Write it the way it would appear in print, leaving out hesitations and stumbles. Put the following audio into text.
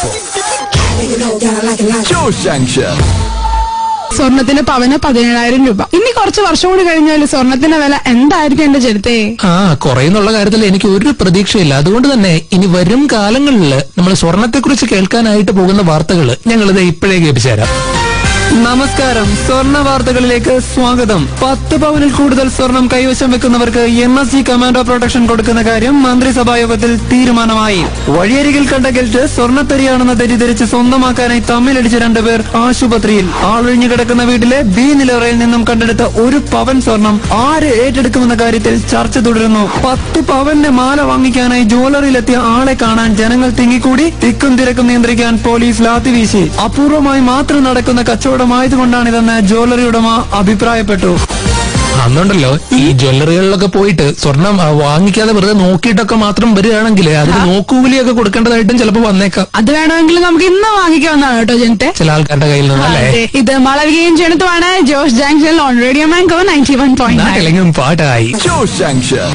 Singapore. Josh Junction. സ്വർണത്തിന് പവന് 17,000 രൂപ. ഇനി കുറച്ച് വർഷം കൂടി കഴിഞ്ഞാൽ സ്വർണത്തിന്റെ വില എന്തായിരിക്കും എന്റെ ചെറുത്തേ? കുറയുന്നുള്ള കാര്യത്തിൽ എനിക്ക് ഒരു പ്രതീക്ഷയില്ല. അതുകൊണ്ട് തന്നെ ഇനി വരും കാലങ്ങളിൽ നമ്മൾ സ്വർണത്തെക്കുറിച്ച് കേൾക്കാനായിട്ട് പോകുന്ന വാർത്തകൾ ഞങ്ങളിത് ഇപ്പോഴേ കേൾപ്പിച്ചു തരാം. നമസ്കാരം, സ്വർണ്ണ വാർത്തകളിലേക്ക് സ്വാഗതം. 10 പവനിൽ കൂടുതൽ സ്വർണം കൈവശം വെക്കുന്നവർക്ക് MSG കമാൻഡോ പ്രൊട്ടക്ഷൻ കൊടുക്കുന്ന കാര്യം മന്ത്രിസഭാ യോഗത്തിൽ തീരുമാനമായി. വഴിയരികിൽ കണ്ട ഗിൽറ്റ് സ്വർണ്ണത്തരിയാണെന്ന് തെറ്റിദ്ധരിച്ച് സ്വന്തമാക്കാനായി തമ്മിലടിച്ച 2 പേർ ആശുപത്രിയിൽ. ആളൊഴിഞ്ഞു കിടക്കുന്ന വീട്ടിലെ B നിലവറയിൽ നിന്നും കണ്ടെടുത്ത 1 പവൻ സ്വർണം ആര് ഏറ്റെടുക്കുമെന്ന കാര്യത്തിൽ ചർച്ച തുടരുന്നു. 10 പവന്റെ മാല വാങ്ങിക്കാനായി ജ്വല്ലറിയിലെത്തിയ ആളെ കാണാൻ ജനങ്ങൾ തിങ്ങിക്കൂടി. തിക്കും തിരക്കും നിയന്ത്രിക്കാൻ പോലീസ് ലാത്തി വീശി. അപൂർവമായി മാത്രം നടക്കുന്ന കച്ചവടമായതുകൊണ്ടാണിതെന്ന് ജ്വല്ലറി ഉടമ അഭിപ്രായപ്പെട്ടു. അന്നുണ്ടല്ലോ ഈ ജ്വല്ലറികളിലൊക്കെ പോയിട്ട് സ്വർണം വാങ്ങിക്കാതെ വെറുതെ നോക്കിയിട്ടൊക്കെ മാത്രം വരികയാണെങ്കിൽ അതിന് നോക്കുകൂലിയൊക്കെ കൊടുക്കേണ്ടതായിട്ടും ചിലപ്പോൾ വന്നേക്കാം. അത് വേണമെങ്കിൽ നമുക്ക് ഇന്ന് വാങ്ങിക്കാവുന്നതാണ് കേട്ടോ ജനത്തെ, ചില ആൾക്കാരുടെ കയ്യിൽ നിന്നല്ലേ. ഇത് മാളവികയും ജനത്തുമാണ്. ജോഷ് ജംഗ്ഷനിൽ ഓൺ റേഡിയോ മാംഗോ 91.9 പാട്ടായി. Josh Junction.